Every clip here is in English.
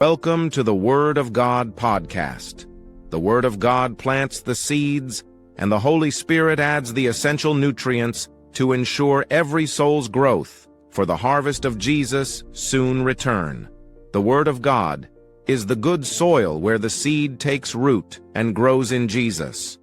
Welcome to the Word of God podcast. The Word of God plants the seeds, and the Holy Spirit adds the essential nutrients to ensure every soul's growth for the harvest of Jesus' soon return. The Word of God is the good soil where the seed takes root and grows in Jesus.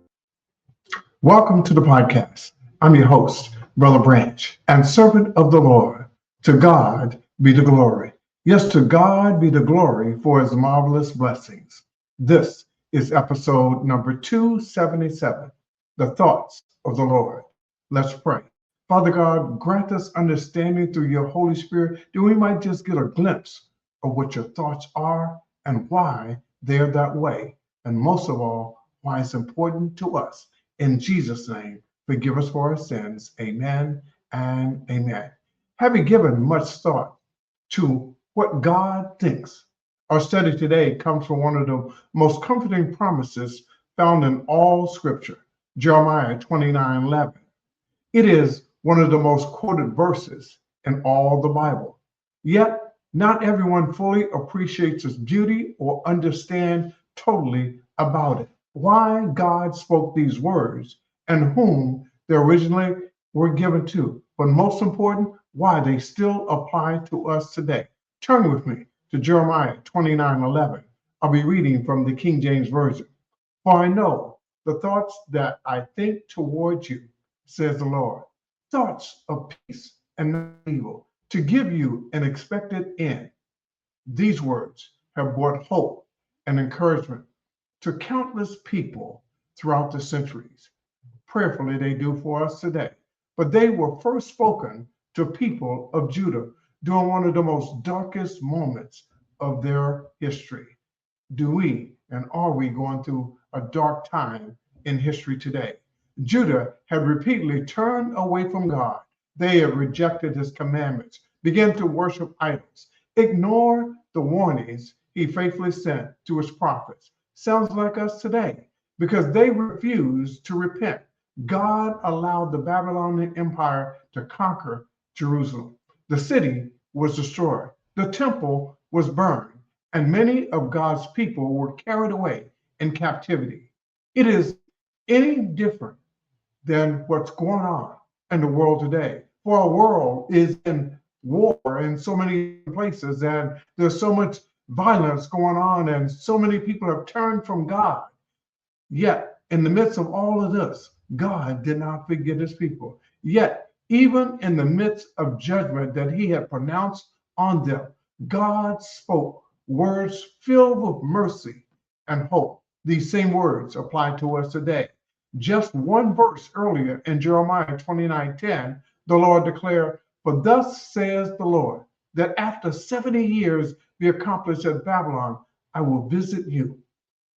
Welcome to the podcast. I'm your host, Brother Branch, and servant of the Lord. To God be the glory. Yes, to God be the glory for his marvelous blessings. This is episode number 277, The Thoughts of the Lord. Let's pray. Father God, grant us understanding through your Holy Spirit that we might just get a glimpse of what your thoughts are and why they're that way. And most of all, why it's important to us. In Jesus' name, forgive us for our sins. Amen and amen. Having given much thought to what God thinks, our study today comes from one of the most comforting promises found in all Scripture, Jeremiah 29:11. It is one of the most quoted verses in all the Bible. Yet, not everyone fully appreciates its beauty or understands totally about it. Why God spoke these words and whom they originally were given to, but most important, why they still apply to us today. Turn with me to Jeremiah 29:11. I'll be reading from the King James Version. For I know the thoughts that I think toward you, says the Lord, thoughts of peace and not evil, to give you an expected end. These words have brought hope and encouragement to countless people throughout the centuries. Prayerfully, they do for us today. But they were first spoken to people of Judah during one of the most darkest moments of their history. Do we and are we going through a dark time in history today? Judah had repeatedly turned away from God. They had rejected his commandments, began to worship idols, ignored the warnings he faithfully sent to his prophets. Sounds like us today, because they refused to repent. God allowed the Babylonian Empire to conquer Jerusalem. The city was destroyed, the temple was burned, and many of God's people were carried away in captivity. It is any different than what's going on in the world today. For our world is in war in so many places, and there's so much violence going on, and so many people have turned from God. Yet, in the midst of all of this, God did not forget his people. Yet, even in the midst of judgment that he had pronounced on them, God spoke words filled with mercy and hope. These same words apply to us today. Just one verse earlier in Jeremiah 29:10, the Lord declared, "For thus says the Lord, that after 70 years be accomplished at Babylon, I will visit you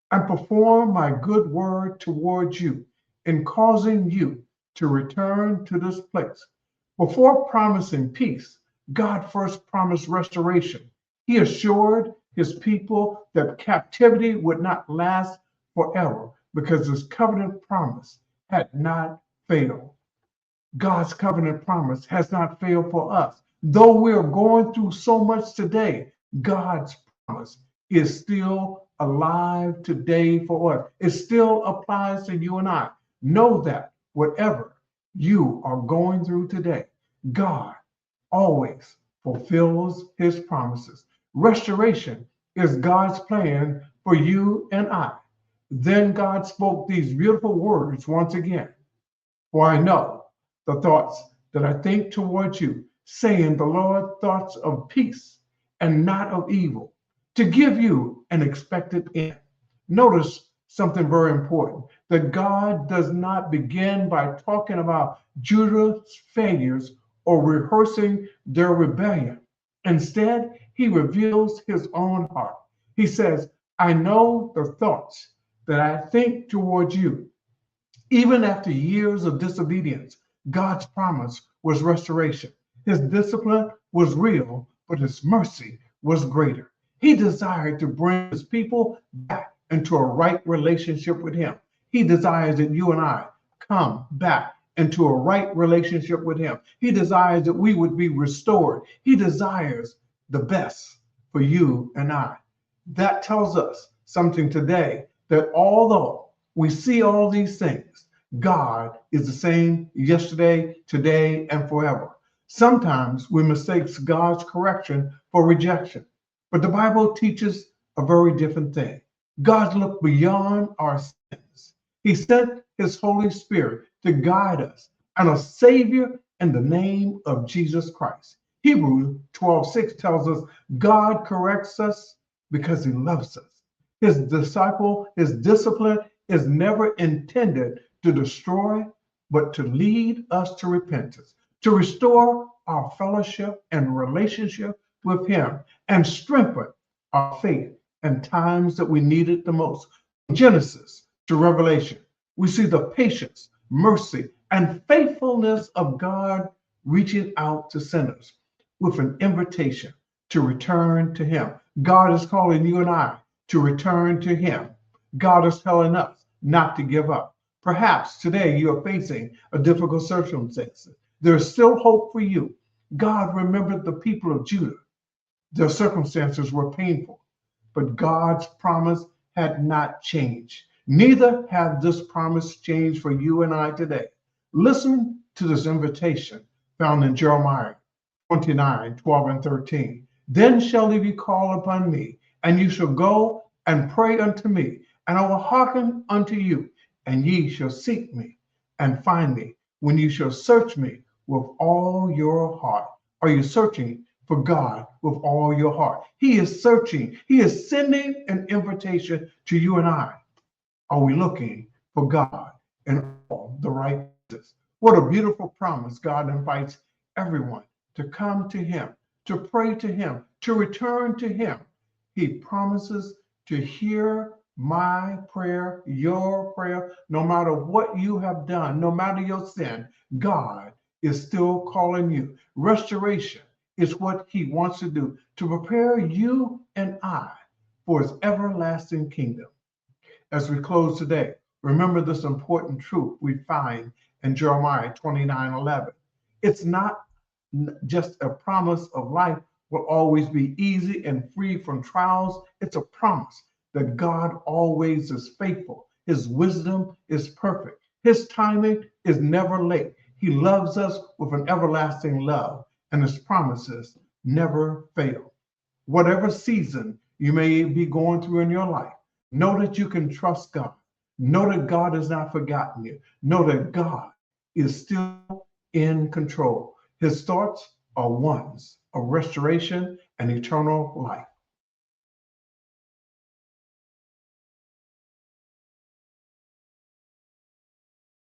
and perform my good word towards you in causing you to return to this place." Before promising peace, God first promised restoration. He assured his people that captivity would not last forever because his covenant promise had not failed. God's covenant promise has not failed for us. Though we are going through so much today, God's promise is still alive today for us. It still applies to you and I. Know that whatever you are going through today, God always fulfills his promises. Restoration is God's plan for you and I. Then God spoke these beautiful words once again. For I know the thoughts that I think towards you, saying the Lord thoughts of peace and not of evil, to give you an expected end. Notice something very important, that God does not begin by talking about Judah's failures or rehearsing their rebellion. Instead, he reveals his own heart. He says, I know the thoughts that I think towards you. Even after years of disobedience, God's promise was restoration. His discipline was real, but his mercy was greater. He desired to bring his people back into a right relationship with him. He desires that you and I come back into a right relationship with him. He desires that we would be restored. He desires the best for you and I. That tells us something today, that although we see all these things, God is the same yesterday, today, and forever. Sometimes we mistake God's correction for rejection, but the Bible teaches a very different thing. God looked beyond our sins. He sent his Holy Spirit to guide us and a Savior in the name of Jesus Christ. Hebrews 12:6 tells us God corrects us because he loves us. His discipline is never intended to destroy, but to lead us to repentance, to restore our fellowship and relationship with him, and strengthen our faith in times that we need it the most. From Genesis to Revelation, we see the patience, mercy, and faithfulness of God reaching out to sinners with an invitation to return to him. God is calling you and I to return to him. God is telling us not to give up. Perhaps today you are facing a difficult circumstance. There is still hope for you. God remembered the people of Judah. Their circumstances were painful, but God's promise had not changed. Neither have this promise changed for you and I today. Listen to this invitation found in Jeremiah 29:12-13. Then shall ye be called upon me, and you shall go and pray unto me, and I will hearken unto you, and ye shall seek me and find me, when you shall search me with all your heart. Are you searching for God with all your heart? He is searching. He is sending an invitation to you and I. Are we looking for God in all the right places? What a beautiful promise. God invites everyone to come to him, to pray to him, to return to him. He promises to hear my prayer, your prayer, no matter what you have done, no matter your sin. God is still calling you. Restoration is what he wants to do, to prepare you and I for his everlasting kingdom. As we close today, remember this important truth we find in Jeremiah 29:11. It's not just a promise of life will always be easy and free from trials. It's a promise that God always is faithful. His wisdom is perfect. His timing is never late. He loves us with an everlasting love, and his promises never fail. Whatever season you may be going through in your life, know that you can trust God. Know that God has not forgotten you. Know that God is still in control. His thoughts are ones of restoration and eternal life.